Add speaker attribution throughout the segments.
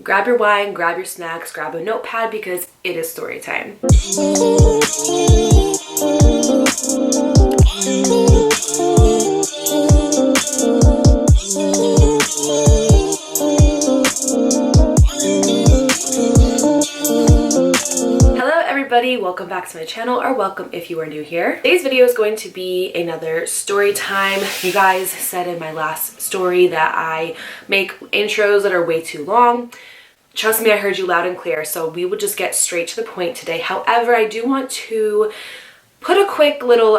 Speaker 1: grab your wine, grab your snacks, grab a notepad because it is story time. Welcome back to my channel, or welcome if you are new here. Today's video is going to be another story time. You guys said in my last story that I make intros that are way too long. Trust me, I heard you loud and clear, so we will just get straight to the point today. However, I do want to put a quick little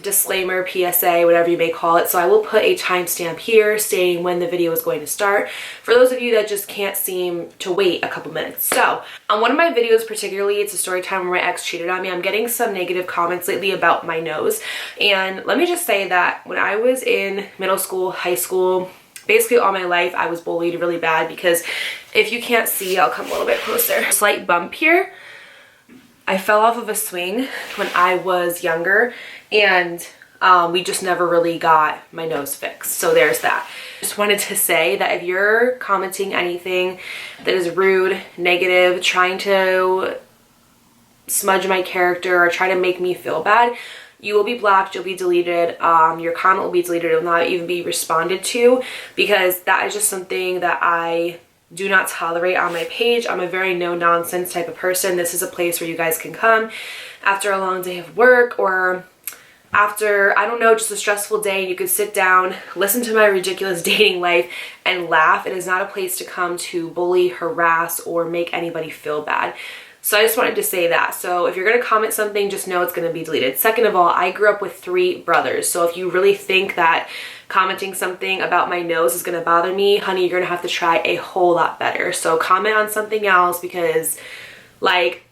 Speaker 1: disclaimer, PSA, whatever you may call it. So I will put a timestamp here stating when the video is going to start for those of you that just can't seem to wait a couple minutes. So on one of my videos particularly, it's a story time where my ex cheated on me. I'm getting some negative comments lately about my nose. And let me just say that when I was in middle school, high school, basically all my life, I was bullied really bad because if you can't see, I'll come a little bit closer. Slight bump here. I fell off of a swing when I was younger, and we just never really got my nose fixed. So there's that. Just wanted to say that if you're commenting anything that is rude, negative, trying to smudge my character or try to make me feel bad, you will be blocked, you'll be deleted, your comment will be deleted, it will not even be responded to, because that is just something that I do not tolerate on my page. I'm a very no-nonsense type of person. This is a place where you guys can come after a long day of work, or after, I don't know, just a stressful day, and you can sit down, listen to my ridiculous dating life, and laugh. It is not a place to come to bully, harass, or make anybody feel bad. So I just wanted to say that. So if you're going to comment something, just know it's going to be deleted. Second of all, I grew up with 3 brothers. So if you really think that commenting something about my nose is going to bother me, honey, you're going to have to try a whole lot better. So comment on something else, because like,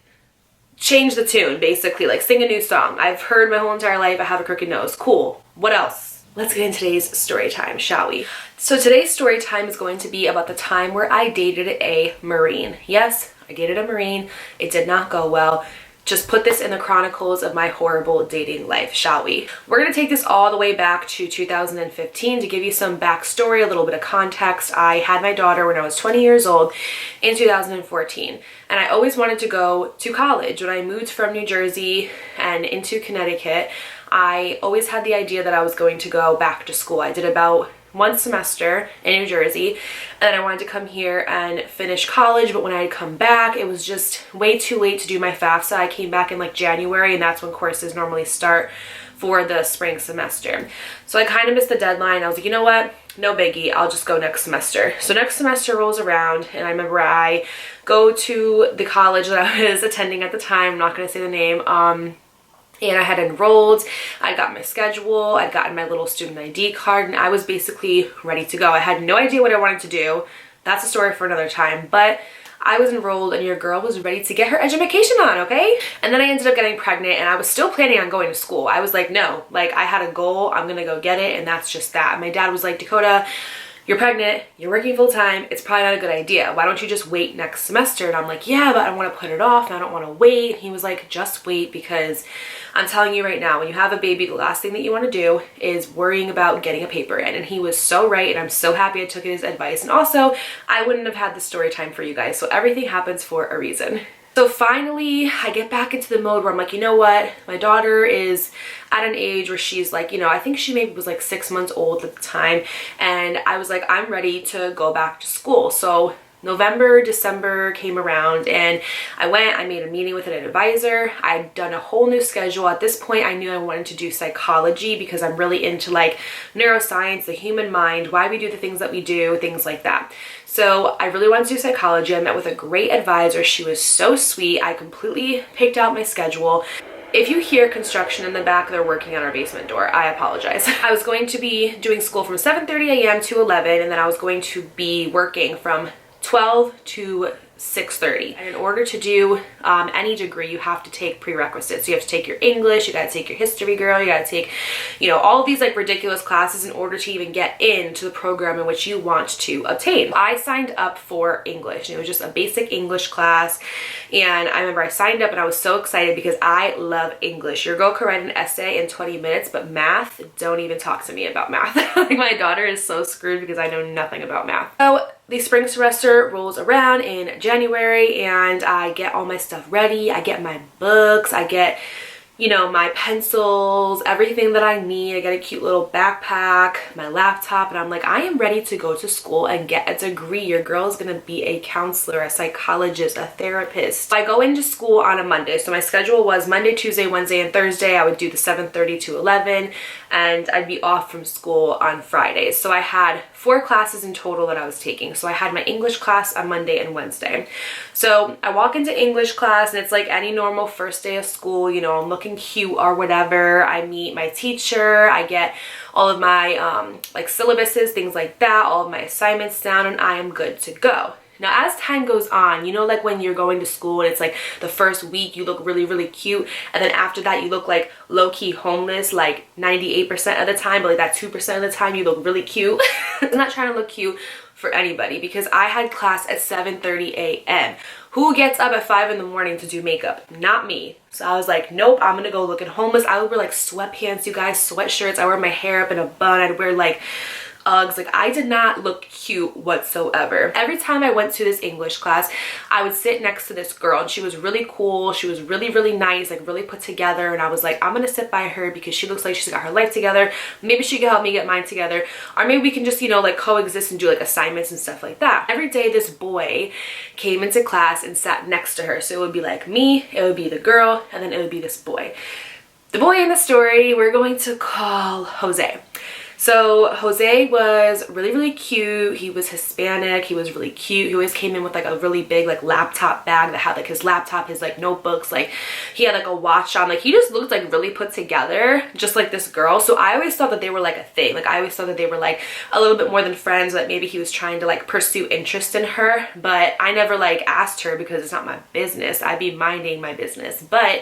Speaker 1: change the tune, basically. Like, sing a new song. I've heard my whole entire life I have a crooked nose. Cool. What else? Let's get into today's story time, shall we? So today's story time is going to be about the time where I dated a Marine. Yes, I dated a Marine. It did not go well. Just put this in the chronicles of my horrible dating life, shall we? We're gonna take this all the way back to 2015 to give you some backstory, a little bit of context. I had my daughter when I was 20 years old in 2014, and I always wanted to go to college. When I moved from New Jersey and into Connecticut, I always had the idea that I was going to go back to school. I did about 1 semester in New Jersey, and then I wanted to come here and finish college, but when I had come back, it was just way too late to do my FAFSA. I came back in like January, and that's when courses normally start for the spring semester. So I kind of missed the deadline. I was like, you know what? No biggie. I'll just go next semester. So next semester rolls around, and I remember I go to the college that I was attending at the time. I'm not going to say the name. And I had enrolled, I got my schedule, I'd gotten my little student ID card, and I was basically ready to go. I had no idea what I wanted to do. That's a story for another time, but I was enrolled and your girl was ready to get her education on, okay? And then I ended up getting pregnant, and I was still planning on going to school. I was like, no, like, I had a goal, I'm gonna go get it, and that's just that. And my dad was like, Dakota, you're pregnant, you're working full time, it's probably not a good idea. Why don't you just wait next semester? And I'm like, yeah, but I don't want to put it off, and I don't want to wait. And he was like, just wait, because I'm telling you right now, when you have a baby, the last thing that you want to do is worrying about getting a paper in. And he was so right, and I'm so happy I took his advice. And also, I wouldn't have had the story time for you guys. So everything happens for a reason. So finally, I get back into the mode where I'm like, you know what? My daughter is at an age where she's like, you know, I think she maybe was like 6 months old at the time. And I was like, I'm ready to go back to school. So November, December came around, and I made a meeting with an advisor. I'd done a whole new schedule. At this point, I knew I wanted to do psychology because I'm really into like neuroscience, the human mind, why we do the things that we do, things like that. So I really wanted to do psychology. I met with a great advisor. She was so sweet. I completely picked out my schedule. If you hear construction in the back, they're working on our basement door. I apologize. I was going to be doing school from 7:30 a.m. to 11, and then I was going to be working from 12 to 6:30. And in order to do any degree, you have to take prerequisites. You have to take your English, you gotta take your history, girl, you gotta take, you know, all of these like ridiculous classes in order to even get into the program in which you want to obtain. I signed up for English, and it was just a basic English class. And I remember I signed up and I was so excited because I love English. Your girl could write an essay in 20 minutes, but math, don't even talk to me about math. Like, my daughter is so screwed because I know nothing about math. So the spring semester rolls around in January and I get all my stuff ready. I get my books, I get, you know, my pencils, everything that I need. I get a cute little backpack, my laptop, and I'm like, I am ready to go to school and get a degree. Your girl is gonna be a counselor, a psychologist, a therapist. So I go into school on a Monday. So my schedule was Monday, Tuesday, Wednesday, and Thursday. I would do the 7:30 to 11, and I'd be off from school on Fridays. So I had 4 classes in total that I was taking. So I had my English class on Monday and Wednesday. So I walk into English class and it's like any normal first day of school, you know, I'm looking cute or whatever. I meet my teacher, I get all of my like syllabuses, things like that, all of my assignments down, and I am good to go. Now, as time goes on, you know, like when you're going to school and it's like the first week you look really, really cute, and then after that you look like low-key homeless like 98% of the time, but like that 2% of the time you look really cute. I'm not trying to look cute for anybody because I had class at 7:30 a.m. Who gets up at 5 in the morning to do makeup? Not me. So I was like, nope, I'm gonna go looking homeless. I would wear like sweatpants, you guys, sweatshirts. I wear my hair up in a bun. I'd wear like Uggs. Like, I did not look cute whatsoever. Every time I went to this English class, I would sit next to this girl and she was really cool. She was really, really nice, like really put together. And I was like, I'm gonna sit by her because she looks like she's got her life together. Maybe she can help me get mine together. Or maybe we can just, you know, like coexist and do like assignments and stuff like that. Every day this boy came into class and sat next to her. So it would be like me, it would be the girl, and then it would be this boy. The boy in the story we're going to call Jose. So Jose was really, really cute. He was Hispanic. He was really cute. He always came in with like a really big like laptop bag that had like his laptop, his like notebooks, like he had like a watch on. Like he just looked like really put together, just like this girl. So I always thought that they were like a thing. Like I always thought that they were like a little bit more than friends, that maybe he was trying to like pursue interest in her. But I never like asked her because it's not my business. I'd be minding my business. But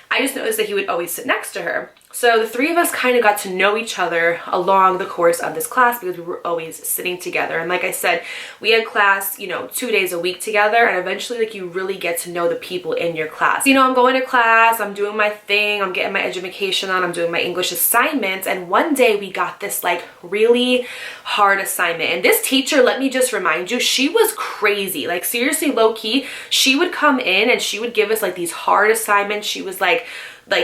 Speaker 1: I just noticed that he would always sit next to her. So the three of us kind of got to know each other along the course of this class because we were always sitting together. And like I said, we had class, you know, 2 days a week together, and eventually like you really get to know the people in your class. You know, I'm going to class, I'm doing my thing, I'm getting my education on, I'm doing my English assignments, and one day we got this like really hard assignment. And this teacher, let me just remind you, she was crazy. Like seriously, low-key, she would come in and she would give us like these hard assignments. She was like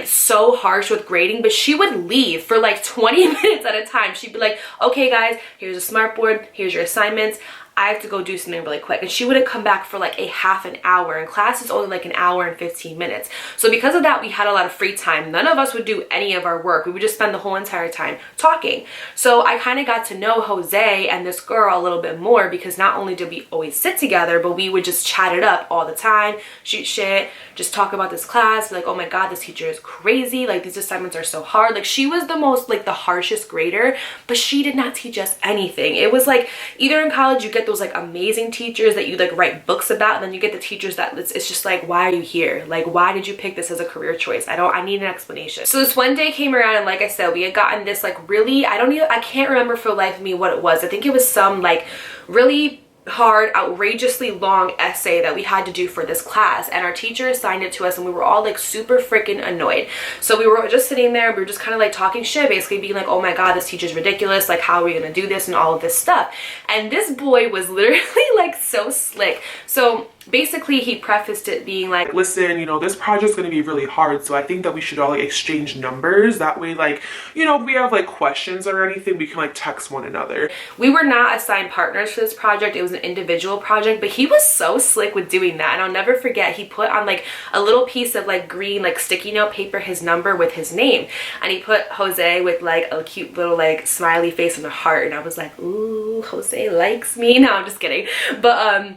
Speaker 1: so harsh with grading, but she would leave for like 20 minutes at a time. She'd be like, okay guys, here's a smart board, here's your assignments, I have to go do something really quick. And she wouldn't come back for like a half an hour, and class is only like an hour and 15 minutes. So because of that, we had a lot of free time. None of us would do any of our work. We would just spend the whole entire time talking. So I kind of got to know Jose and this girl a little bit more, because not only did we always sit together, but we would just chat it up all the time, shoot shit, just talk about this class, be like, oh my god, this teacher is crazy, like these assignments are so hard. Like she was the most like the harshest grader, but she did not teach us anything. It was like either in college you get those like amazing teachers that you like write books about, and then you get the teachers that it's just like, why are you here? Like, why did you pick this as a career choice? I need an explanation. So this one day came around, and like I said, we had gotten this like really, I can't remember for the life of me what it was. I think it was some like really hard, outrageously long essay that we had to do for this class, and our teacher assigned it to us, and we were all like super freaking annoyed. So we were just sitting there, we were just kind of like talking shit, basically being like, oh my god, this teacher's ridiculous, like how are we gonna do this and all of this stuff. And this boy was literally like so slick. So basically he prefaced it being like,
Speaker 2: listen, you know, this project's gonna be really hard, so I think that we should all like exchange numbers. That way, like, you know, if we have like questions or anything, we can like text one another.
Speaker 1: We were not assigned partners for this project. It was an individual project, but he was so slick with doing that. And I'll never forget, he put on like a little piece of like green like sticky note paper his number with his name, and he put Jose with like a cute little like smiley face and a heart, and I was like, ooh, Jose likes me. No, I'm just kidding. But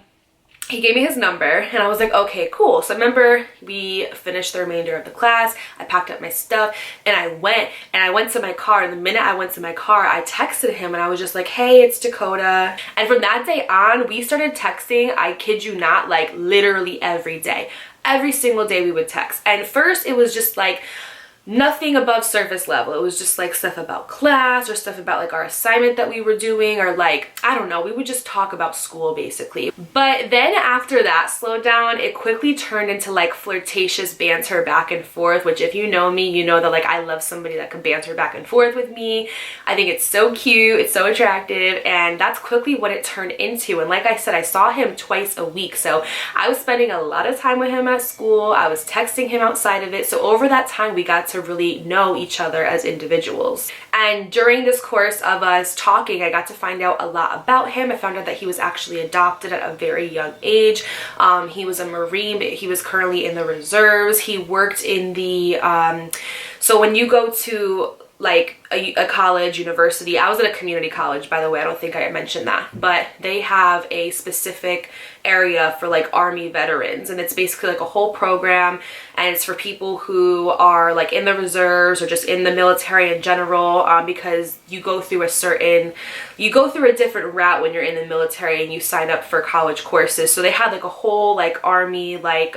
Speaker 1: he gave me his number, and I was like, okay, cool. So I remember we finished the remainder of the class, I packed up my stuff, and I went to my car. And the minute I went to my car, I texted him, and I was just like, hey, it's Dakota. And from that day on, we started texting, I kid you not, like literally every day. Every single day we would text. And first it was just like nothing above surface level. It was just like stuff about class or stuff about like our assignment that we were doing, or like, I don't know, we would just talk about school basically. But then after that slowed down, it quickly turned into like flirtatious banter back and forth, which if you know me, you know that like I love somebody that can banter back and forth with me. I think it's so cute, it's so attractive, and that's quickly what it turned into. And like I said, I saw him twice a week, so I was spending a lot of time with him at school. I was texting him outside of it. So over that time, we got to really know each other as individuals. And during this course of us talking, I got to find out a lot about him. I found out that he was actually adopted at a very young age. He was a Marine, but he was currently in the reserves. He worked in the, so when you go to like a college, university, I was at a community college, by the way, I don't think I mentioned that, but they have a specific area for like Army veterans, and it's basically like a whole program, and it's for people who are like in the reserves or just in the military in general, because you go through a different route when you're in the military and you sign up for college courses. So they had like a whole like Army like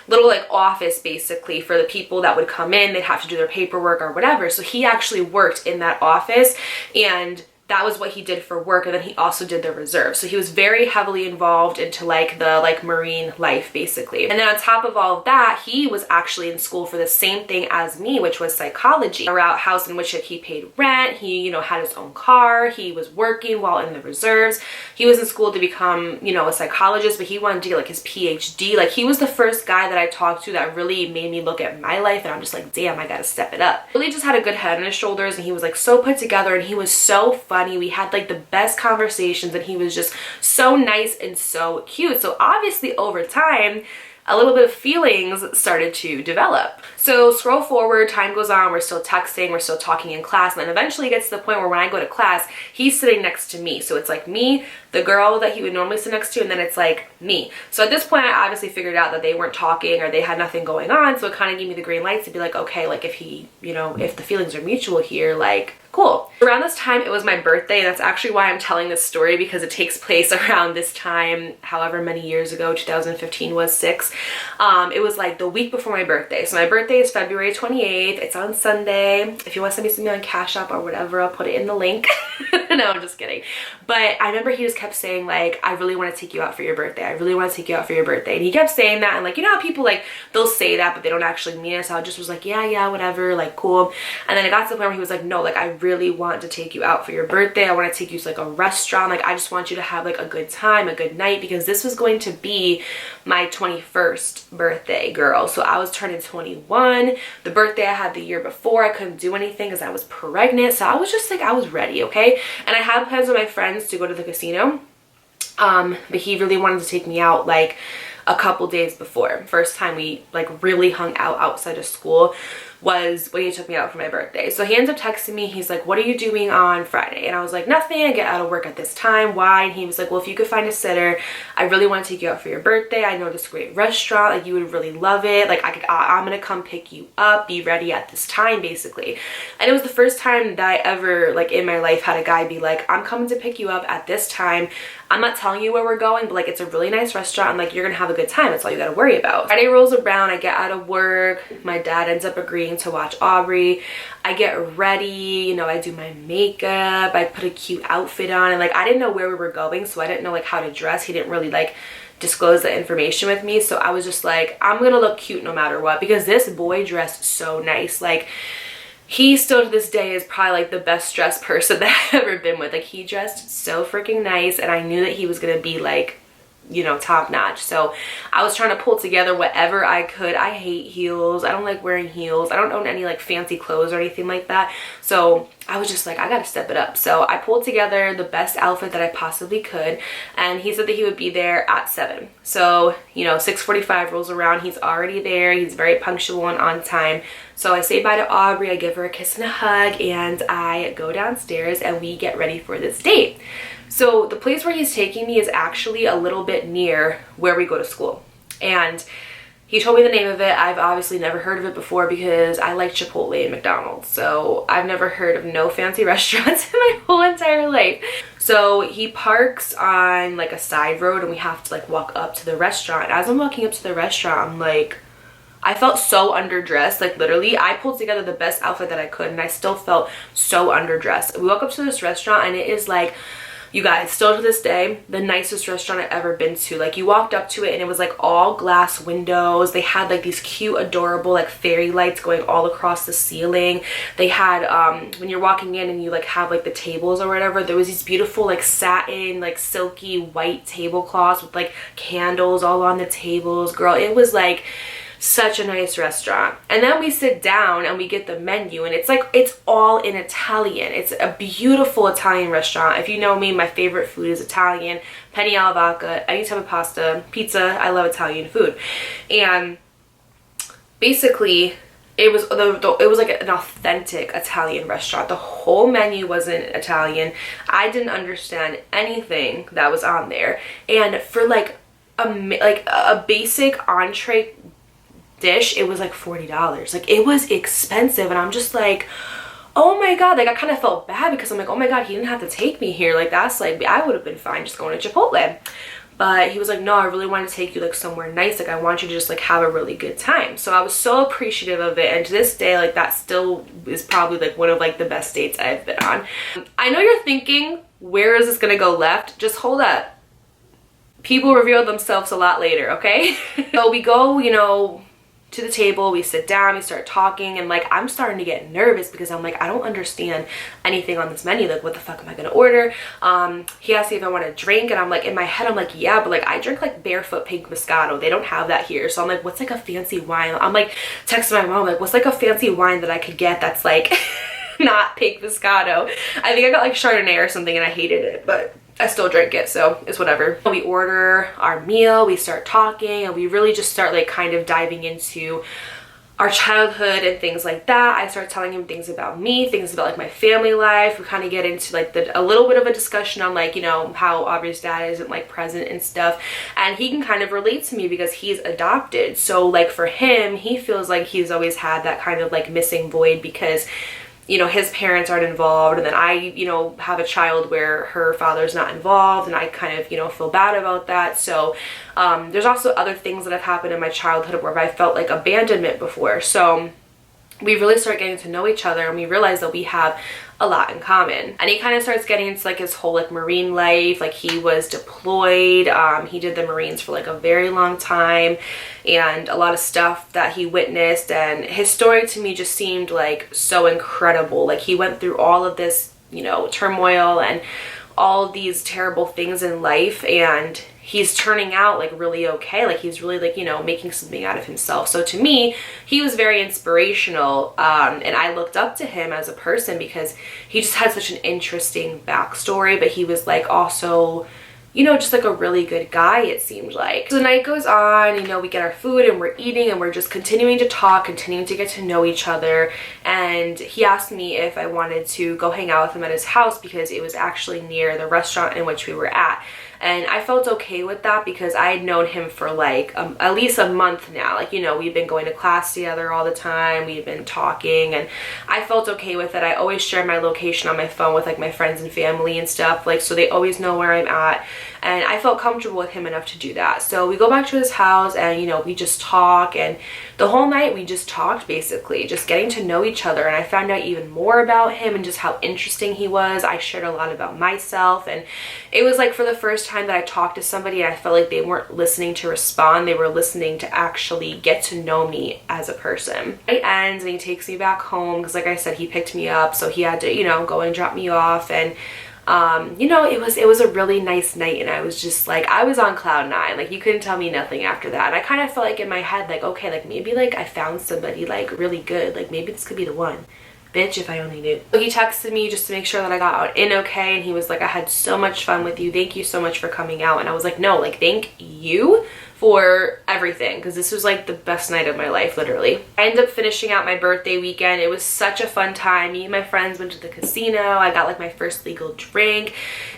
Speaker 1: little like office basically for the people that would come in. They'd have to do their paperwork or whatever. So he actually worked in that office, and that was what he did for work. And then he also did the reserve. So he was very heavily involved into like the like Marine life basically. And then on top of all of that, he was actually in school for the same thing as me, which was psychology. A house in which he paid rent. He, you know, had his own car. He was working while in the reserves. He was in school to become, you know, a psychologist, but he wanted to get like his PhD. Like he was the first guy that I talked to that really made me look at my life, and I'm just like, damn, I gotta step it up. Really just had a good head on his shoulders, and he was like so put together, and he was so funny. We had like the best conversations, and he was just so nice and so cute. So obviously over time, a little bit of feelings started to develop. So scroll forward, time goes on, we're still texting, we're still talking in class, and then eventually it gets to the point where when I go to class, he's sitting next to me. So it's like me, the girl that he would normally sit next to, and then it's like me. So at this point, I obviously figured out that they weren't talking or they had nothing going on, so it kind of gave me the green light to be like, okay, like if he, you know, if the feelings are mutual here, like, cool. Around this time, it was my birthday, and that's actually why I'm telling this story, because it takes place around this time, however many years ago, 2015 was 6. It was like the week before my birthday. So my birthday is February 28th. It's on Sunday. If you want to send me something on Cash App or whatever, I'll put it in the link. No, I'm just kidding. But I remember he just kept saying like, I really want to take you out for your birthday. I really want to take you out for your birthday. And he kept saying that, and like, you know how people like, they'll say that, but they don't actually mean it. So I just was like, yeah, whatever, like cool. And then it got to the point where he was like, no, like I really want to take you out for your birthday. I want to take you to like a restaurant. Like I just want you to have like a good time, a good night, because this was going to be my 21st birthday, girl. So I was turning 21. The birthday I had the year before, I couldn't do anything because I was pregnant. So I was just like, I was ready, okay? And I had plans with my friends to go to the casino. But he really wanted to take me out like a couple days before. First time we like really hung out outside of school was when he took me out for my birthday. So he ends up texting me. He's like, what are you doing on Friday? And I was like, nothing. I get out of work at this time. Why? And he was like, well, if you could find a sitter, I really want to take you out for your birthday. I know this great restaurant. Like you would really love it. Like I'm going to come pick you up. Be ready at this time, basically. And it was the first time that I ever like in my life had a guy be like, I'm coming to pick you up at this time. I'm not telling you where we're going, but like it's a really nice restaurant, and like you're gonna have a good time. That's all you gotta worry about. Friday rolls around, I get out of work, my dad ends up agreeing to watch Aubrey. I get ready, you know, I do my makeup, I put a cute outfit on, and like I didn't know where we were going, so I didn't know like how to dress. He didn't really like disclose the information with me, so I was just like, I'm gonna look cute no matter what, because this boy dressed so nice. Like he still to this day is probably like the best dressed person that I've ever been with. Like he dressed so freaking nice, and I knew that he was gonna be like, you know, top notch. So I was trying to pull together whatever I could. I hate heels. I don't like wearing heels. I don't own any like fancy clothes or anything like that. So I was just like, I gotta step it up. So I pulled together the best outfit that I possibly could, and he said that he would be there at 7. So, you know, 6:45 rolls around, he's already there. He's very punctual and on time. So I say bye to Aubrey, I give her a kiss and a hug, and I go downstairs and we get ready for this date. So the place where he's taking me is actually a little bit near where we go to school. And he told me the name of it. I've obviously never heard of it before because I like Chipotle and McDonald's. So I've never heard of no fancy restaurants in my whole entire life. So he parks on like a side road, and we have to like walk up to the restaurant. As I'm walking up to the restaurant, I'm like, I felt so underdressed. Like literally, I pulled together the best outfit that I could and I still felt so underdressed. We walk up to this restaurant and it is like, you guys, still to this day, the nicest restaurant I've ever been to. Like you walked up to it and it was like all glass windows. They had like these cute, adorable like fairy lights going all across the ceiling. They had, when you're walking in and you like have like the tables or whatever, there was these beautiful like satin, like silky white tablecloths with like candles all on the tables. Girl, it was like such a nice restaurant. And then we sit down and we get the menu and it's like, it's all in Italian. It's a beautiful Italian restaurant. If you know me, my favorite food is Italian. Penne alla vodka, any type of pasta, pizza. I love Italian food. And basically it was like an authentic Italian restaurant. The whole menu wasn't Italian. I didn't understand anything that was on there. And for like a basic entree dish, it was like $40. Like it was expensive and I'm just like, oh my god. Like I kind of felt bad because I'm like, oh my god, he didn't have to take me here. Like that's like, I would have been fine just going to Chipotle. But he was like, no, I really want to take you like somewhere nice. Like I want you to just like have a really good time. So I was so appreciative of it, and to this day, like that still is probably like one of like the best dates I've been on. I know you're thinking, where is this gonna go left? Just hold up. People reveal themselves a lot later, okay? So we go, you know, to the table, we sit down, we start talking, and like I'm starting to get nervous because I'm like, I don't understand anything on this menu. Like what the fuck am I gonna order? He asked me if I want a drink and I'm like, in my head I'm like, yeah, but like I drink like Barefoot Pink Moscato. They don't have that here. So I'm like, what's like a fancy wine? I'm like texting my mom like, what's like a fancy wine that I could get that's like not pink Moscato? I think I got like Chardonnay or something and I hated it, but I still drink it, so it's whatever. We order our meal, we start talking, and we really just start like kind of diving into our childhood and things like that. I start telling him things about me, things about like my family life. We kind of get into like a little bit of a discussion on like, you know, how Aubrey's dad isn't like present and stuff. And he can kind of relate to me because he's adopted. So like for him, he feels like he's always had that kind of like missing void because, you know, his parents aren't involved, and then I, you know, have a child where her father's not involved, and I kind of, you know, feel bad about that. So there's also other things that have happened in my childhood where I felt like abandonment before. So we really start getting to know each other, and we realize that we have a lot in common. And he kind of starts getting into like his whole like Marine life. Like he was deployed, he did the Marines for like a very long time, and a lot of stuff that he witnessed, and his story to me just seemed like so incredible. Like he went through all of this, you know, turmoil and all these terrible things in life, and he's turning out like really okay. Like he's really like, you know, making something out of himself. So to me, he was very inspirational, and I looked up to him as a person because he just had such an interesting backstory, but he was like also, you know, just like a really good guy, it seemed like. So the night goes on, you know, we get our food and we're eating and we're just continuing to talk, continuing to get to know each other. And he asked me if I wanted to go hang out with him at his house because it was actually near the restaurant in which we were at. And I felt okay with that because I had known him for like at least a month now. Like, you know, we've been going to class together all the time. We've been talking, and I felt okay with it. I always share my location on my phone with like my friends and family and stuff, like, so they always know where I'm at. And I felt comfortable with him enough to do that. So we go back to his house and, you know, we just talk, and the whole night we just talked, basically just getting to know each other. And I found out even more about him and just how interesting he was. I shared a lot about myself, and it was like for the first time that I talked to somebody and I felt like they weren't listening to respond, they were listening to actually get to know me as a person. It ends and he takes me back home because, like I said, he picked me up, so he had to, you know, go and drop me off. And you know, it was a really nice night, and I was just like, I was on cloud nine. Like you couldn't tell me nothing after that. And I kind of felt like in my head like, okay, like maybe like I found somebody like really good, like maybe this could be the one. Bitch, if I only knew. So he texted me just to make sure that I got out in okay, and he was like, I had so much fun with you, thank you so much for coming out. And I was like, no, like thank you for everything, because this was like the best night of my life, literally. I ended up finishing out my birthday weekend. It was such a fun time. Me and my friends went to the casino. I got like my first legal drink.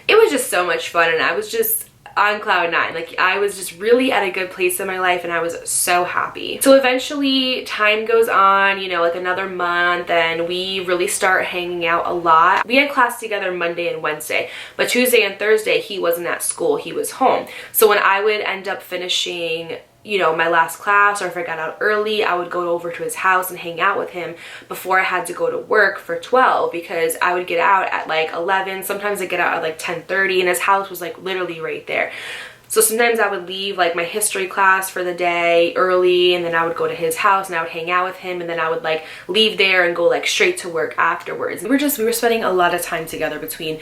Speaker 1: It was just so much fun, and I was just on cloud nine. Like I was just really at a good place in my life, and I was so happy. So eventually time goes on, you know, like another month, and we really start hanging out a lot. We had class together Monday and Wednesday, but Tuesday and Thursday he wasn't at school, he was home. So when I would end up finishing, you know, my last class, or if I got out early, I would go over to his house and hang out with him before I had to go to work for 12, because I would get out at like 11. Sometimes I get out at like 10:30, and his house was like literally right there. So sometimes I would leave like my history class for the day early, and then I would go to his house and I would hang out with him, and then I would like leave there and go like straight to work afterwards. We were spending a lot of time together, between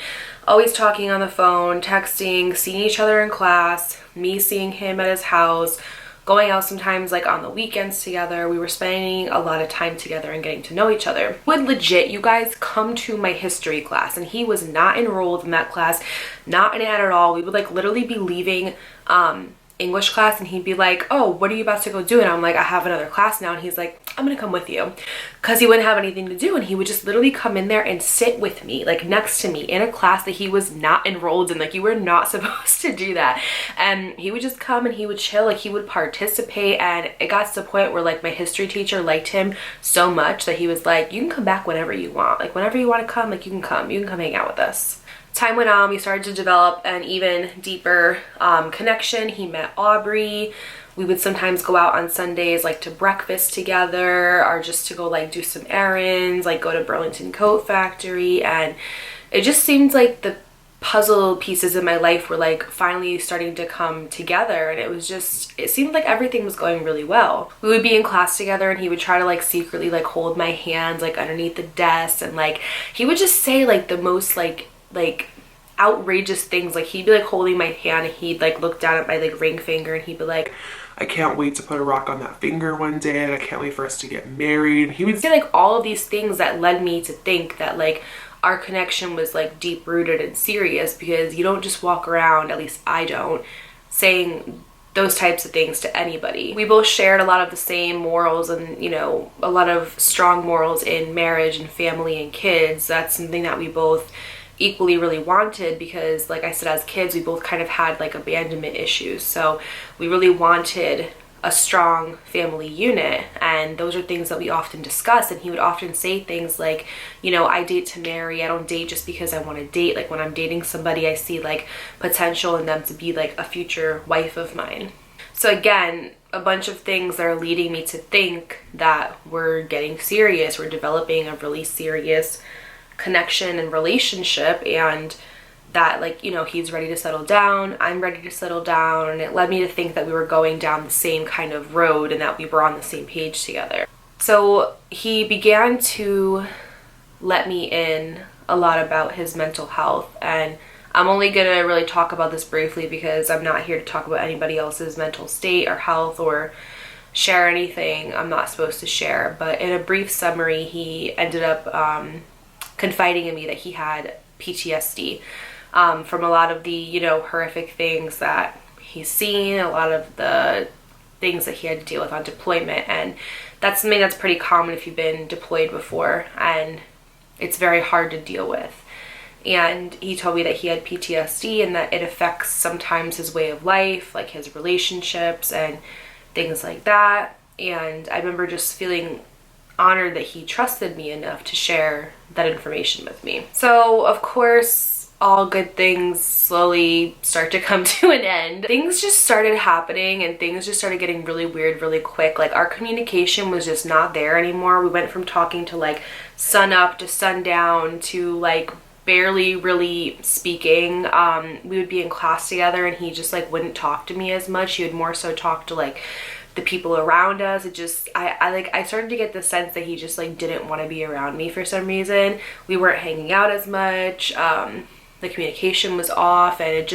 Speaker 1: always talking on the phone, texting, seeing each other in class, me seeing him at his house, going out sometimes like on the weekends together. We were spending a lot of time together and getting to know each other. Would legit, you guys, come to my history class, and he was not enrolled in that class, not in it at all. We would like literally be leaving English class, and he'd be like, oh, what are you about to go do? And I'm like, I have another class now. And he's like, I'm gonna come with you, because he wouldn't have anything to do, and he would just literally come in there and sit with me, like next to me, in a class that he was not enrolled in. Like, you were not supposed to do that. And he would just come and he would chill, like he would participate. And it got to the point where like my history teacher liked him so much that he was like, you can come back whenever you want, like whenever you want to come, like you can come hang out with us. Time went on, we started to develop an even deeper connection. He met Aubrey. We would sometimes go out on Sundays like to breakfast together, or just to go like do some errands, like go to Burlington Coat Factory. And it just seemed like the puzzle pieces in my life were like finally starting to come together, and it seemed like everything was going really well. We would be in class together, and he would try to like secretly like hold my hands like underneath the desk, and like he would just say like the most like outrageous things. Like he'd be like holding my hand, and he'd like look down at my like ring finger, and he'd be like,
Speaker 2: I can't wait to put a rock on that finger one day, and I can't wait for us to get married. He would
Speaker 1: say like all of these things that led me to think that like our connection was like deep rooted and serious, because you don't just walk around, at least I don't, saying those types of things to anybody. We both shared a lot of the same morals, and you know, a lot of strong morals in marriage and family and kids. That's something that we both equally really wanted, because like I said, as kids we both kind of had like abandonment issues, so we really wanted a strong family unit. And those are things that we often discuss, and he would often say things like, you know, I date to marry, I don't date just because I want to date. Like when I'm dating somebody, I see like potential in them to be like a future wife of mine. So again, a bunch of things that are leading me to think that we're getting serious, we're developing a really serious connection and relationship, and that like, you know, he's ready to settle down, I'm ready to settle down. And it led me to think that we were going down the same kind of road, and that we were on the same page together. So he began to let me in a lot about his mental health, and I'm only gonna really talk about this briefly, because I'm not here to talk about anybody else's mental state or health, or share anything I'm not supposed to share. But in a brief summary, he ended up confiding in me that he had PTSD from a lot of the, you know, horrific things that he's seen, a lot of the things that he had to deal with on deployment. And that's something that's pretty common if you've been deployed before, and it's very hard to deal with. And he told me that he had PTSD, and that it affects sometimes his way of life, like his relationships and things like that. And I remember just feeling honored that he trusted me enough to share that information with me. So of course, all good things slowly start to come to an end. Things just started happening, and things just started getting really weird really quick. Like our communication was just not there anymore. We went from talking to like sun up to sundown to like barely really speaking. We would be in class together, and he just like wouldn't talk to me as much. He would more so talk to like the people around us. It just, I started to get the sense that he just like didn't want to be around me for some reason. We weren't hanging out as much. The communication was off, and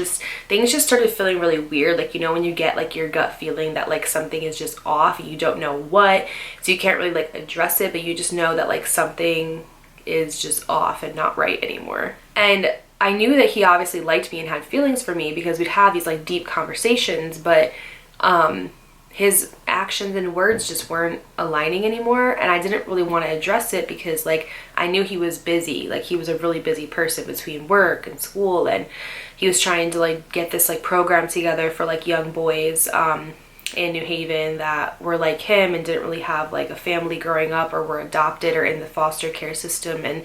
Speaker 1: things just started feeling really weird. Like, you know, when you get like your gut feeling that like something is just off, and you don't know what, so you can't really like address it, but you just know that like something is just off and not right anymore. And I knew that he obviously liked me and had feelings for me, because we'd have these like deep conversations, but his actions and words just weren't aligning anymore. And I didn't really want to address it, because like I knew he was busy. Like he was a really busy person between work and school, and he was trying to like get this like program together for like young boys in New Haven that were like him and didn't really have like a family growing up or were adopted or in the foster care system, and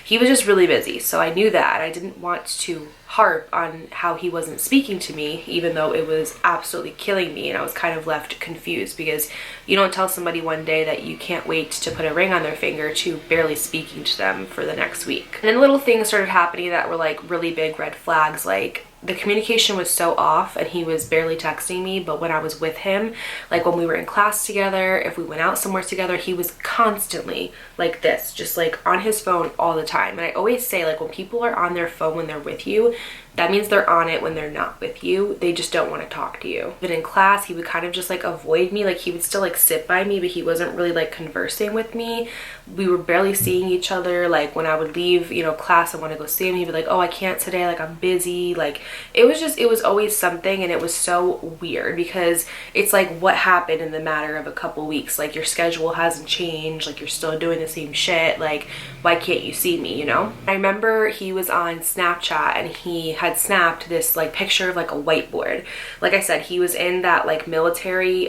Speaker 1: he was just really busy. So I knew that. I didn't want to harp on how he wasn't speaking to me, even though it was absolutely killing me, and I was kind of left confused because you don't tell somebody one day that you can't wait to put a ring on their finger to barely speaking to them for the next week. And then little things started happening that were like really big red flags. Like the communication was so off and he was barely texting me, but when I was with him, like when we were in class together, if we went out somewhere together, he was constantly like this, just like on his phone all the time. And I always say, like, when people are on their phone when they're with you, that means they're on it when they're not with you. They just don't want to talk to you. But in class, he would kind of just like avoid me. Like he would still like sit by me, but he wasn't really like conversing with me. We were barely seeing each other. Like when I would leave, you know, class, I want to go see him, he'd be like, oh, I can't today, like I'm busy. Like it was always something, and it was so weird because it's like, what happened in the matter of a couple weeks? Like your schedule hasn't changed, like you're still doing the same shit. Like why can't you see me, you know? I remember he was on Snapchat and he had snapped this like picture of like a whiteboard. Like I said, he was in that like military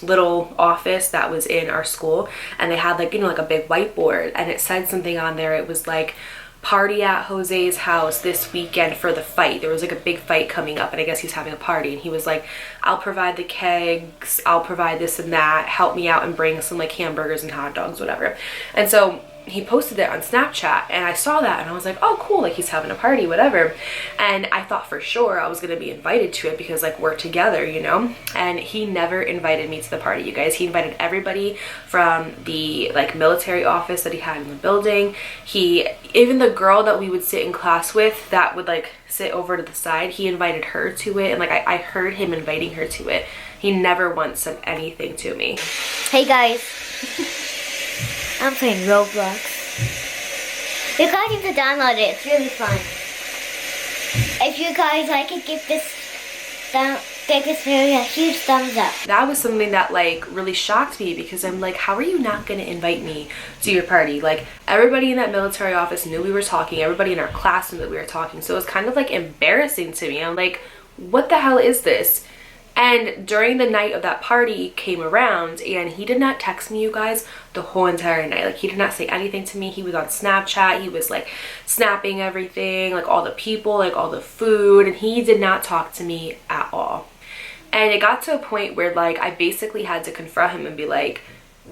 Speaker 1: little office that was in our school, and they had like, you know, like a big whiteboard, and it said something on there. It was like, party at Jose's house this weekend for the fight. There was like a big fight coming up, and I guess he's having a party, and he was like, I'll provide the kegs, I'll provide this and that, help me out and bring some like hamburgers and hot dogs, whatever. And so he posted it on Snapchat, and I saw that and I was like, oh cool, like he's having a party, whatever. And I thought for sure I was gonna be invited to it because like we're together, you know. And he never invited me to the party, you guys. He invited everybody from the like military office that he had in the building. Even the girl that we would sit in class with that would like sit over to the side, he invited her to it, and like I heard him inviting her to it. He never once said anything to me.
Speaker 3: Hey guys. I'm playing Roblox. You guys need to download it. It's really fun. If you guys like it, give this video a huge thumbs up.
Speaker 1: That was something that like really shocked me because I'm like, how are you not going to invite me to your party? Like everybody in that military office knew we were talking. Everybody in our class knew that we were talking. So it was kind of like embarrassing to me. I'm like, what the hell is this? And during the night of that party came around, and he did not text me, you guys, the whole entire night. Like he did not say anything to me. He was on Snapchat. He was like snapping everything, like all the people, like all the food, and he did not talk to me at all. And it got to a point where like I basically had to confront him and be like,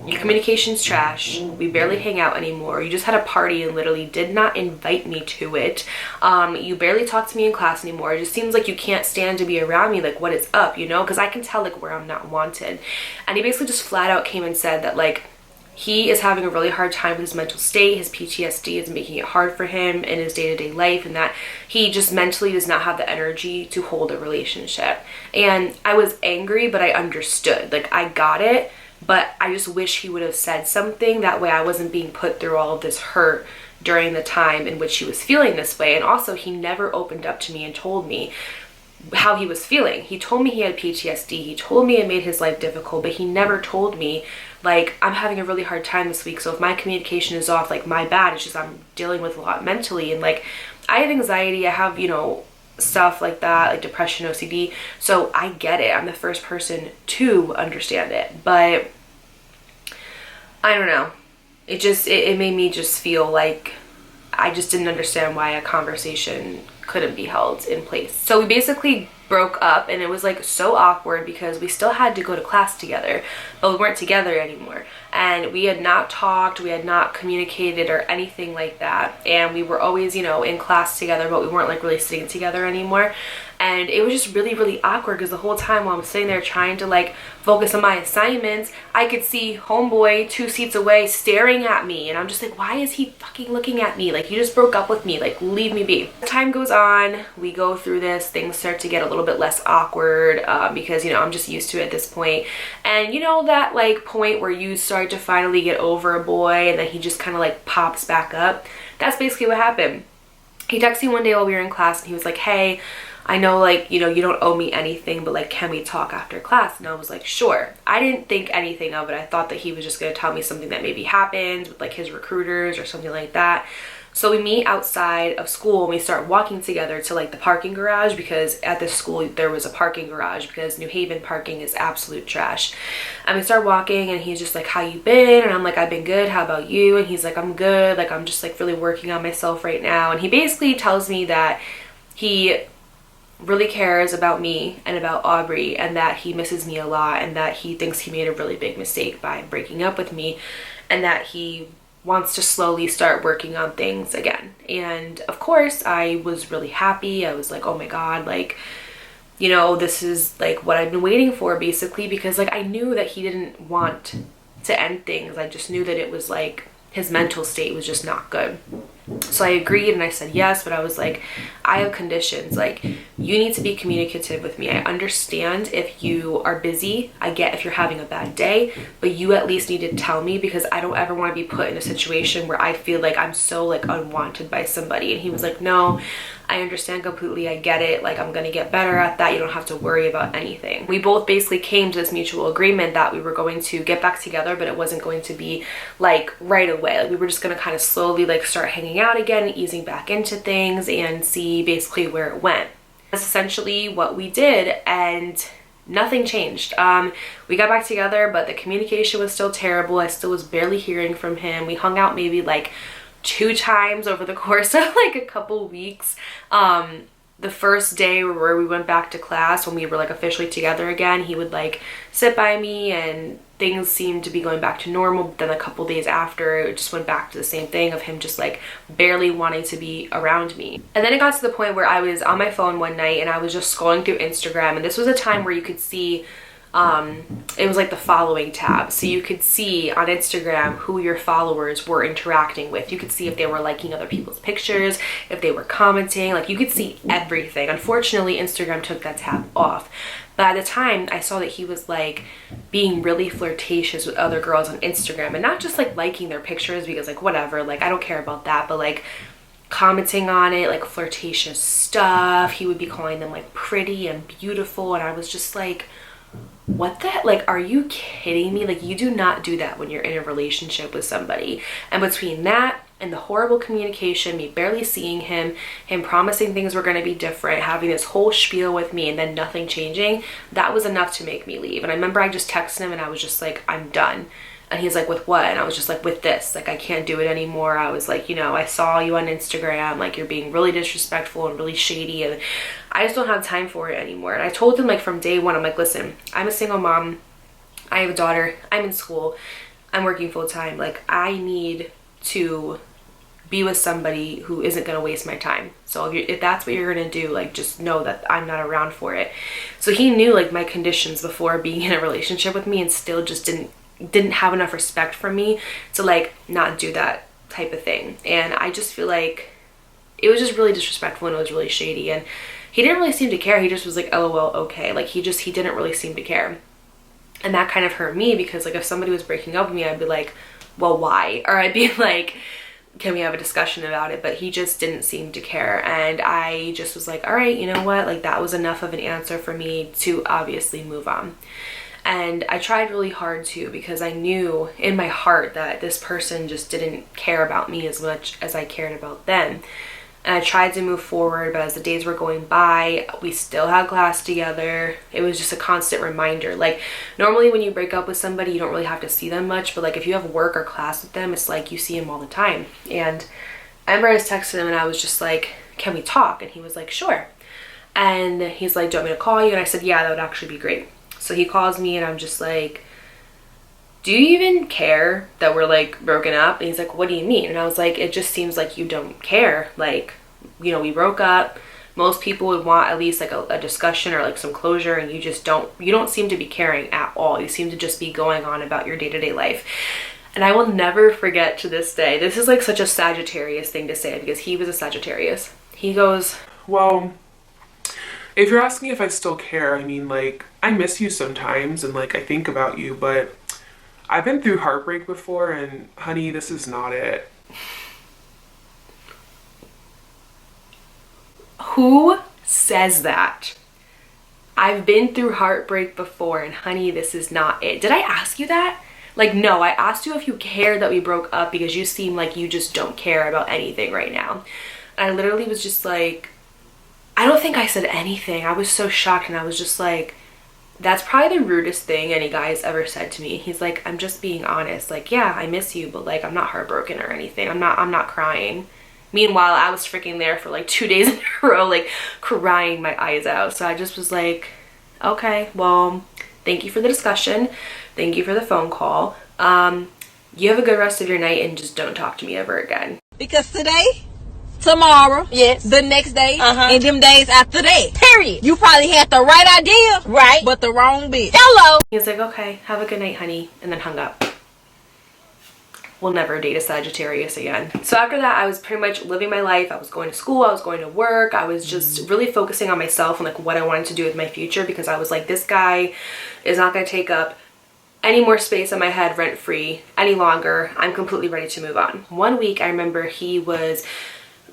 Speaker 1: your communication's trash. We barely hang out anymore. You just had a party and literally did not invite me to it. You barely talk to me in class anymore. It just seems like you can't stand to be around me. Like, what is up, you know? Because I can tell like where I'm not wanted. And he basically just flat out came and said that like he is having a really hard time with his mental state. His PTSD is making it hard for him in his day-to-day life, and that he just mentally does not have the energy to hold a relationship. And I was angry, but I understood. Like I got it. But I just wish he would have said something. That way I wasn't being put through all of this hurt during the time in which he was feeling this way. And also he never opened up to me and told me how he was feeling. He told me he had PTSD. He told me it made his life difficult, but he never told me like, I'm having a really hard time this week. So if my communication is off, like my bad, it's just I'm dealing with a lot mentally. And like I have anxiety. I have, you know, stuff like that, like depression, OCD. So I get it. I'm the first person to understand it, but I don't know. It made me just feel like I just didn't understand why a conversation couldn't be held in place. So we basically broke up, and it was like so awkward because we still had to go to class together, but we weren't together anymore. And we had not talked, we had not communicated or anything like that. And we were always, you know, in class together, but we weren't like really sitting together anymore. And it was just really, really awkward because the whole time while I'm sitting there trying to like focus on my assignments, I could see homeboy 2 seats away staring at me. And I'm just like, why is he fucking looking at me? Like, you just broke up with me, like leave me be. Time goes on, we go through this, things start to get a little bit less awkward because, you know, I'm just used to it at this point. And you know that like point where you start to finally get over a boy and then he just kind of like pops back up? That's basically what happened. He texted me one day while we were in class, and he was like, hey, I know, like, you know, you don't owe me anything, but like, can we talk after class? And I was like, sure. I didn't think anything of it. I thought that he was just going to tell me something that maybe happened with like his recruiters or something like that. So we meet outside of school and we start walking together to like the parking garage, because at this school there was a parking garage because New Haven parking is absolute trash. And we start walking and he's just like, how you been? And I'm like, I've been good, how about you? And he's like, I'm good, like I'm just like really working on myself right now. And he basically tells me that he really cares about me and about Aubrey, and that he misses me a lot, and that he thinks he made a really big mistake by breaking up with me, and that he wants to slowly start working on things again. And of course I was really happy. I was like, oh my god, like, you know, this is like what I've been waiting for basically, because like I knew that he didn't want to end things. I just knew that it was like his mental state was just not good. So I agreed and I said yes, but I was like, I have conditions. Like, you need to be communicative with me. I understand if you are busy. I get if you're having a bad day, but you at least need to tell me, because I don't ever want to be put in a situation where I feel like I'm so like unwanted by somebody. And he was like, no, I understand completely. I get it. Like, I'm going to get better at that. You don't have to worry about anything. We both basically came to this mutual agreement that we were going to get back together, but it wasn't going to be like right away. Like, we were just going to kind of slowly like start hanging out again, easing back into things, and see basically where it went. That's essentially what we did, and nothing changed. We got back together, but the communication was still terrible. I still was barely hearing from him. We hung out maybe like 2 times over the course of like a couple weeks. The first day where we went back to class, when we were like officially together again, he would like sit by me and things seemed to be going back to normal. But then a couple days after, it just went back to the same thing of him just like barely wanting to be around me. And then it got to the point where I was on my phone one night and I was just scrolling through Instagram, and this was a time where you could see it was like the following tab, so you could see on Instagram who your followers were interacting with. You could see if they were liking other people's pictures, if they were commenting, like you could see everything. Unfortunately, Instagram took that tab off, but at the time I saw that he was like being really flirtatious with other girls on Instagram, and not just like liking their pictures because like whatever, like I don't care about that, but like commenting on it, like flirtatious stuff. He would be calling them like pretty and beautiful, and I was just like, what the, like, are you kidding me? Like, you do not do that when you're in a relationship with somebody. And between that and the horrible communication, me barely seeing him, him promising things were going to be different, having this whole spiel with me and then nothing changing, that was enough to make me leave. And I remember I just texted him and I was just like, I'm done. And he's like, with what? And I was just like, with this, like, I can't do it anymore. I was like, you know, I saw you on Instagram, like, you're being really disrespectful and really shady, and I just don't have time for it anymore. And I told him, like, from day one, I'm like, listen, I'm a single mom, I have a daughter, I'm in school, I'm working full time, like, I need to be with somebody who isn't going to waste my time. So if that's what you're going to do, like, just know that I'm not around for it. So he knew, like, my conditions before being in a relationship with me, and still just didn't have enough respect for me to like not do that type of thing. And I just feel like it was just really disrespectful and it was really shady, and he didn't really seem to care. He just was like, LOL, okay. Like, he didn't really seem to care. And that kind of hurt me, because like if somebody was breaking up with me, I'd be like, well, why? Or I'd be like, can we have a discussion about it? But he just didn't seem to care. And I just was like, all right, you know what, like, that was enough of an answer for me to obviously move on. And I tried really hard to, because I knew in my heart that this person just didn't care about me as much as I cared about them. And I tried to move forward, but as the days were going by, we still had class together. It was just a constant reminder. Like, normally when you break up with somebody, you don't really have to see them much, but like if you have work or class with them, it's like you see them all the time. And I remember I was texting him and I was just like, can we talk? And he was like, sure. And he's like, do you want me to call you? And I said, yeah, that would actually be great. So he calls me and I'm just like, do you even care that we're like broken up? And he's like, what do you mean? And I was like, it just seems like you don't care. Like, you know, we broke up. Most people would want at least like a discussion or like some closure, and you don't seem to be caring at all. You seem to just be going on about your day-to-day life. And I will never forget to this day, this is like such a Sagittarius thing to say, because he was a Sagittarius. He goes,
Speaker 2: well, if you're asking if I still care, I mean, like, I miss you sometimes and like I think about you, but I've been through heartbreak before, and honey, this is not it.
Speaker 1: Who says that? I've been through heartbreak before, and honey, this is not it. Did I ask you that? Like, no, I asked you if you cared that we broke up because you seem like you just don't care about anything right now. And I literally was just like, I don't think I said anything. I was so shocked, and I was just like, that's probably the rudest thing any guy's ever said to me. He's like, I'm just being honest. Like, yeah, I miss you, but like, I'm not heartbroken or anything. I'm not crying. Meanwhile, I was freaking there for like 2 days in a row, like crying my eyes out. So I just was like, okay, well, thank you for the discussion. Thank you for the phone call. You have a good rest of your night, and just don't talk to me ever again.
Speaker 4: Because today, tomorrow, yes, the next day, and them days after that, period, you probably had the right idea, right, but the wrong bitch. Hello.
Speaker 1: He was like, okay, have a good night, honey, and then hung up. We'll never date a Sagittarius again. So after that, I was pretty much living my life. I was going to school, I was going to work, I was just really focusing on myself and like what I wanted to do with my future, because I was like, this guy is not going to take up any more space in my head rent-free any longer. I'm completely ready to move on. One week, I remember he was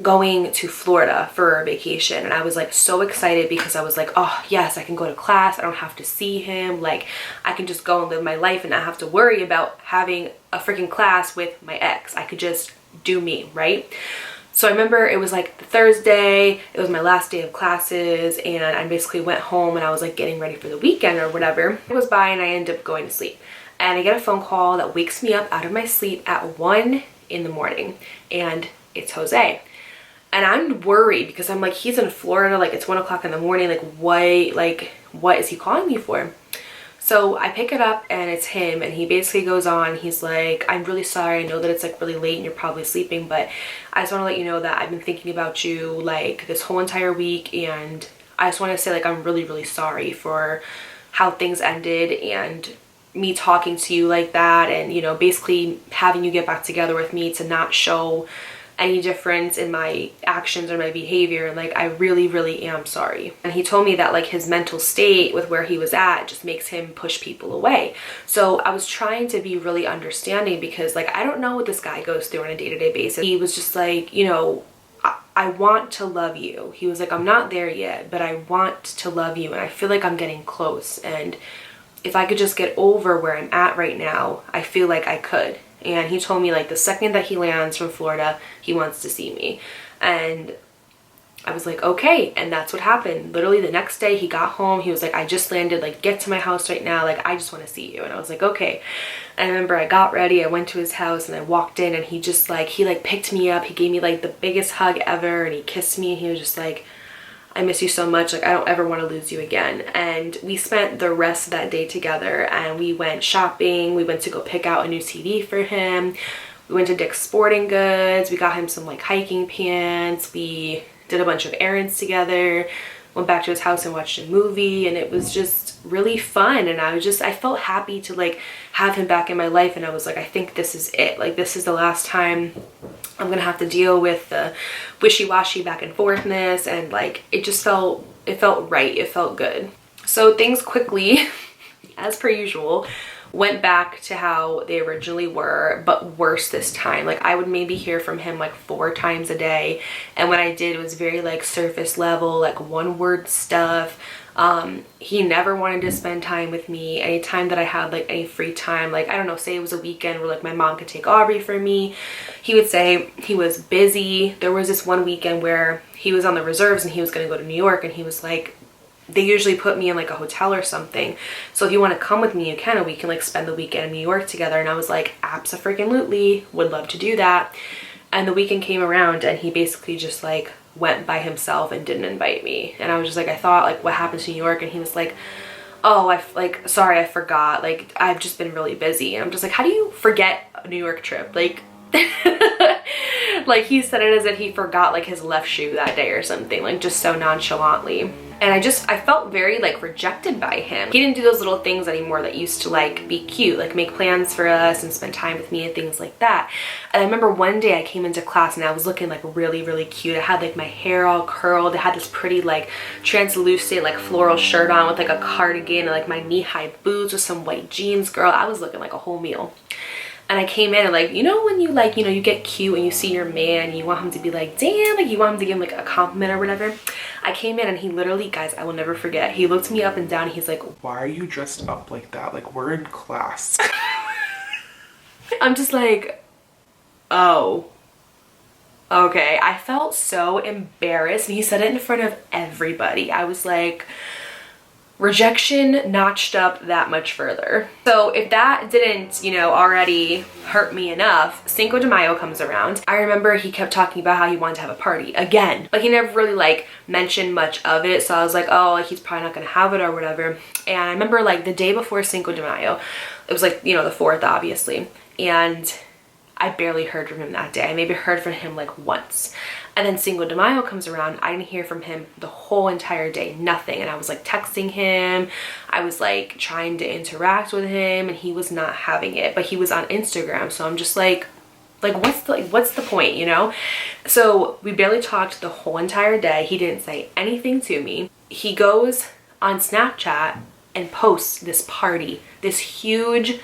Speaker 1: going to Florida for a vacation, and I was like so excited because I was like, oh yes, I can go to class, I don't have to see him, like I can just go and live my life and not have to worry about having a freaking class with my ex. I could just do me, right? So I remember it was like the Thursday, it was my last day of classes, and I basically went home and I was like getting ready for the weekend or whatever. It was by, and I ended up going to sleep, and I get a phone call that wakes me up out of my sleep at 1 in the morning, and it's Jose. And I'm worried because I'm like, he's in Florida, like it's 1 o'clock in the morning, like what is he calling me for? So I pick it up, and it's him, and he basically goes on, he's like, I'm really sorry, I know that it's like really late and you're probably sleeping, but I just want to let you know that I've been thinking about you like this whole entire week, and I just want to say like I'm really, really sorry for how things ended and me talking to you like that, and you know, basically having you get back together with me to not show any difference in my actions or my behavior, and like I really, really am sorry. And he told me that like his mental state with where he was at just makes him push people away. So I was trying to be really understanding, because like I don't know what this guy goes through on a day-to-day basis. He was just like, you know, I want to love you. He was like, I'm not there yet, but I want to love you, and I feel like I'm getting close, and if I could just get over where I'm at right now, I feel like I could. And he told me like the second that he lands from Florida, he wants to see me. And I was like, okay. And that's what happened. Literally the next day he got home, he was like, I just landed, like get to my house right now, like I just want to see you. And I was like, okay. And I remember I got ready, I went to his house, and I walked in, and he just like, he like picked me up, he gave me like the biggest hug ever, and he kissed me, and he was just like, I miss you so much, like I don't ever want to lose you again. And we spent the rest of that day together, and we went shopping, we went to go pick out a new TV for him, we went to Dick's Sporting Goods, we got him some like hiking pants, we did a bunch of errands together, went back to his house and watched a movie, and it was just really fun. And I felt happy to like have him back in my life, and I was like, I think this is it, like this is the last time I'm gonna have to deal with the wishy-washy back and forthness, and like it felt right, it felt good. So things quickly, as per usual, went back to how they originally were, but worse this time. Like I would maybe hear from him like 4 times a day, and when I did, it was very like surface level, like one word stuff. He never wanted to spend time with me. Anytime that I had like any free time, like I don't know, say it was a weekend where like my mom could take Aubrey for me, he would say he was busy. There was this one weekend where he was on the reserves and he was going to go to New York, and he was like, they usually put me in like a hotel or something, so if you want to come with me you can, and we can like spend the weekend in New York together. And I was like, abso-freaking-lutely, would love to do that. And the weekend came around, and he basically just like went by himself and didn't invite me. And I was just like, I thought like, what happened to New York? And he was like, oh, sorry, I forgot, like I've just been really busy. And I'm just like, how do you forget a New York trip? Like like he said it as if he forgot like his left shoe that day or something, like just so nonchalantly. And I felt very like rejected by him. He didn't do those little things anymore that used to like be cute, like make plans for us and spend time with me and things like that. And I remember one day I came into class and I was looking like really, really cute. I had like my hair all curled. I had this pretty like translucent like floral shirt on with like a cardigan and like my knee-high boots with some white jeans. Girl, I was looking like a whole meal. And I came in and like, you know when you like, you know, you get cute and you see your man and you want him to be like, damn, like you want him to give him like a compliment or whatever. I came in and he literally, guys, I will never forget, he looked me up and down and he's like,
Speaker 2: why are you dressed up like that? Like we're in class.
Speaker 1: I'm just like, oh, okay. I felt so embarrassed, and he said it in front of everybody. I was like, rejection notched up that much further. So if that didn't, you know, already hurt me enough, Cinco de Mayo comes around. I remember he kept talking about how he wanted to have a party again, but he never really like mentioned much of it. So I was like, oh, like he's probably not gonna have it or whatever. And I remember like the day before Cinco de Mayo, it was like, you know, the 4th obviously, and I barely heard from him that day. I maybe heard from him like once. And then Cinco de Mayo comes around, I didn't hear from him the whole entire day, nothing. And I was like texting him, I was like trying to interact with him, and he was not having it, but he was on Instagram. So I'm just like what's the point, you know? So we barely talked the whole entire day. He didn't say anything to me. He goes on Snapchat and posts this party, this huge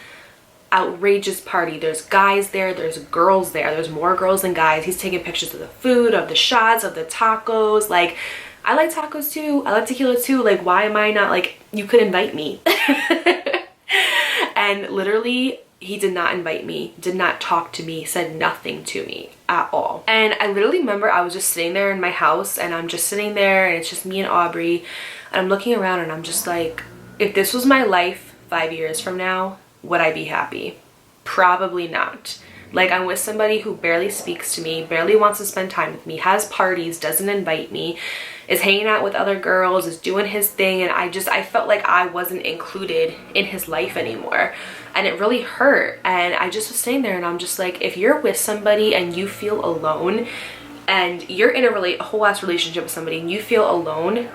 Speaker 1: outrageous party. There's guys there, there's girls there, there's more girls than guys. He's taking pictures of the food, of the shots, of the tacos. Like, I like tacos too, I like tequila too. Like, why am I not, like, you could invite me. And literally he did not invite me, did not talk to me, said nothing to me at all. And I literally remember I was just sitting there in my house, and I'm just sitting there, and it's just me and Aubrey, and I'm looking around, and I'm just like, if this was my life 5 years from now, would I be happy? Probably not. Like, I'm with somebody who barely speaks to me, barely wants to spend time with me, has parties, doesn't invite me, is hanging out with other girls, is doing his thing, and I felt like I wasn't included in his life anymore. And it really hurt. And I just was sitting there, and I'm just like, if you're with somebody and you feel alone, and you're in a whole ass relationship with somebody and you feel alone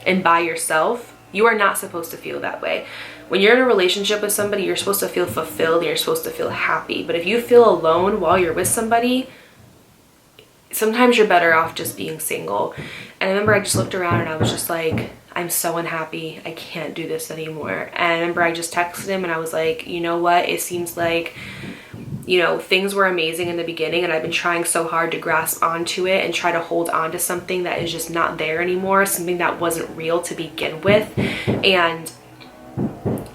Speaker 1: and by yourself, you are not supposed to feel that way. When you're in a relationship with somebody, you're supposed to feel fulfilled and you're supposed to feel happy. But if you feel alone while you're with somebody, sometimes you're better off just being single. And I remember I just looked around and I was just like, I'm so unhappy. I can't do this anymore. And I remember I just texted him and I was like, you know what? It seems like, you know, things were amazing in the beginning, and I've been trying so hard to grasp onto it and try to hold on to something that is just not there anymore, something that wasn't real to begin with. And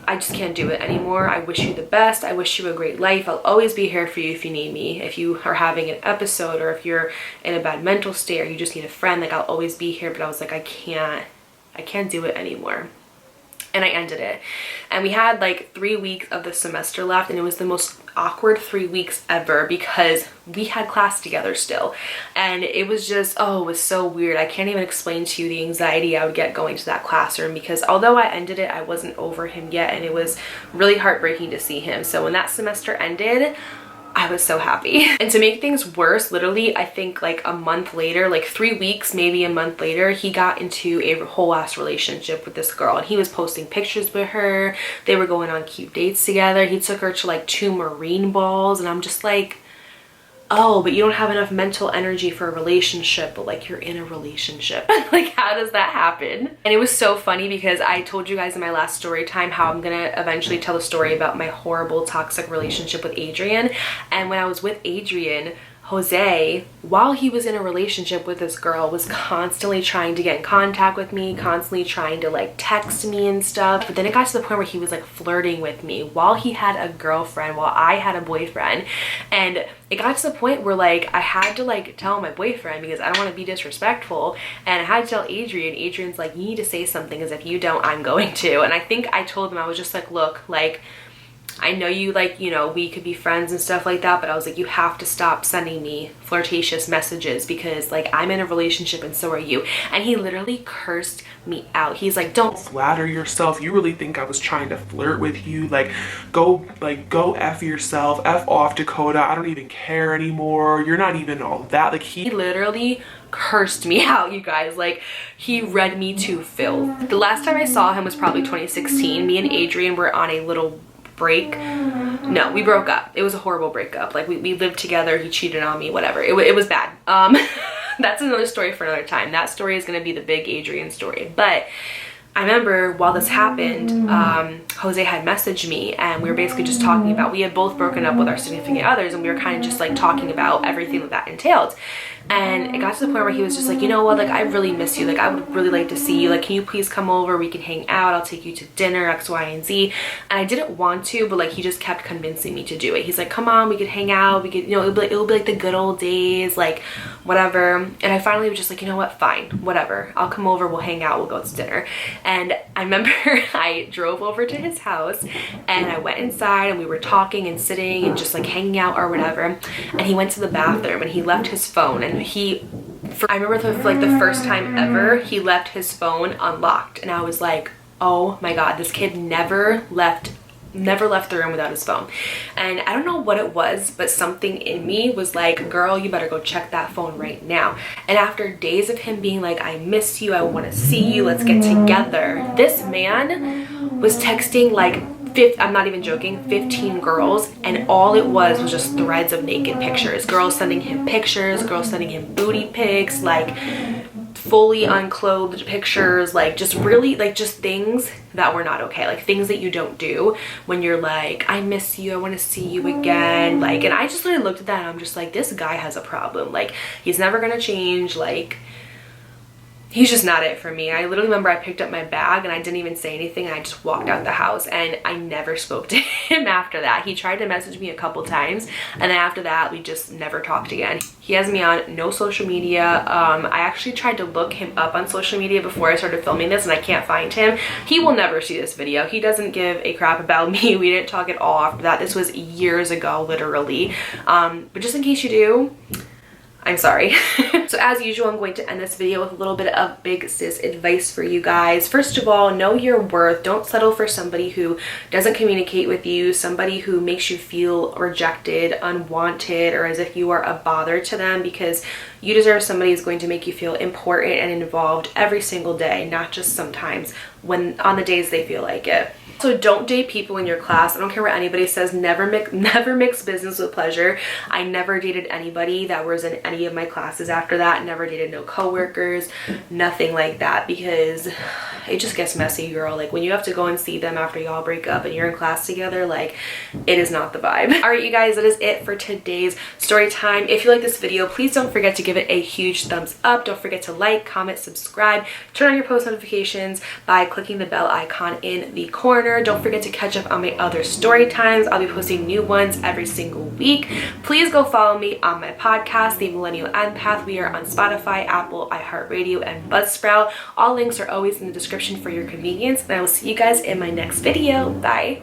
Speaker 1: I just can't do it anymore. I wish you the best. I wish you a great life. I'll always be here for you if you need me. If you are having an episode, or if you're in a bad mental state, or you just need a friend, like, I'll always be here. But I was like, I can't do it anymore. And I ended it. And we had like 3 weeks of the semester left, and it was the most awkward 3 weeks ever because we had class together still. And it was just, oh, it was so weird. I can't even explain to you the anxiety I would get going to that classroom, because although I ended it, I wasn't over him yet, and it was really heartbreaking to see him. So when that semester ended, I was so happy. And to make things worse, literally, I think like a month later, like 3 weeks, maybe a month later, he got into a whole ass relationship with this girl, and he was posting pictures with her. They were going on cute dates together. He took her to like 2 marine balls, and I'm just like, oh, but you don't have enough mental energy for a relationship, but like you're in a relationship. Like, how does that happen? And it was so funny because I told you guys in my last story time how I'm gonna eventually tell a story about my horrible toxic relationship with Adrian. And when I was with Adrian, Jose, while he was in a relationship with this girl, was constantly trying to get in contact with me, constantly trying to like text me and stuff. But then it got to the point where he was like flirting with me while he had a girlfriend, while I had a boyfriend. And it got to the point where like I had to like tell my boyfriend, because I don't want to be disrespectful, and I had to tell Adrian. Adrian's like, you need to say something, because if you don't, I'm going to. And I think I told him, I was just like, look, like, I know you, like, you know, we could be friends and stuff like that, but I was like, you have to stop sending me flirtatious messages, because like I'm in a relationship and so are you. And he literally cursed me out. He's like, don't
Speaker 2: flatter yourself. You really think I was trying to flirt with you? Like, go F yourself. F off, Dakota. I don't even care anymore. You're not even all that. Like, he
Speaker 1: literally cursed me out, you guys. Like, he read me to filth. The last time I saw him was probably 2016. Me and Adrian were on a little break. No, we broke up. It was a horrible breakup. Like, we lived together, he cheated on me, whatever. It was bad. That's another story for another time. That story is going to be the big Adrian story. But I remember while this happened, Jose had messaged me, and we were basically just talking about, we had both broken up with our significant others, and we were kind of just like talking about everything that entailed. And it got to the point where he was just like, you know what, like, I really miss you. Like, I would really like to see you. Like, can you please come over? We can hang out. I'll take you to dinner, X, Y, and Z. And I didn't want to, but like, he just kept convincing me to do it. He's like, come on, we could hang out. We could, you know, it'll be like the good old days, like whatever. And I finally was just like, you know what, fine, whatever. I'll come over, we'll hang out, we'll go to dinner. And I remember I drove over to his house, and I went inside, and we were talking and sitting and just like hanging out or whatever. And he went to the bathroom, and he left his phone, and I remember for like the first time ever, he left his phone unlocked, and I was like, oh my god, this kid never left the room without his phone. And I don't know what it was, but something in me was like, girl, you better go check that phone right now. And after days of him being like, I miss you, I want to see you, let's get together, this man was texting like I'm not even joking, 15 girls, and all it was just threads of naked pictures. Girls sending him pictures, girls sending him booty pics, like fully unclothed pictures, like just really, like just things that were not okay, like things that you don't do when you're like, I miss you, I want to see you again. Like, and I just literally looked at that, and I'm just like, this guy has a problem. Like, he's never gonna change. Like, he's just not it for me. I literally remember I picked up my bag, and I didn't even say anything, and I just walked out the house, and I never spoke to him after that. He tried to message me a couple times, and then after that we just never talked again. He has me on no social media. I actually tried to look him up on social media before I started filming this, and I can't find him. He will never see this video. He doesn't give a crap about me. We didn't talk at all after that. This was years ago, literally. But just in case you do, I'm sorry. So as usual, I'm going to end this video with a little bit of big sis advice for you guys. First of all, know your worth. Don't settle for somebody who doesn't communicate with you, somebody who makes you feel rejected, unwanted, or as if you are a bother to them, because you deserve somebody who's going to make you feel important and involved every single day, not just sometimes when on the days they feel like it. So don't date people in your class. I don't care what anybody says, never mix business with pleasure. I never dated anybody that was in any of my classes after that. Never dated no coworkers, nothing like that, because it just gets messy, girl. Like, when you have to go and see them after y'all break up and you're in class together, like, it is not the vibe. All right, you guys, that is it for today's story time. If you like this video, please don't forget to give it a huge thumbs up. Don't forget to like, comment, subscribe, turn on your post notifications by clicking the bell icon in the corner. Don't forget to catch up on my other story times. I'll be posting new ones every single week. Please go follow me on my podcast, The Millennial Empath. We are on Spotify, Apple, iHeartRadio, and Buzzsprout. All links are always in the description for your convenience, and I will see you guys in my next video. Bye.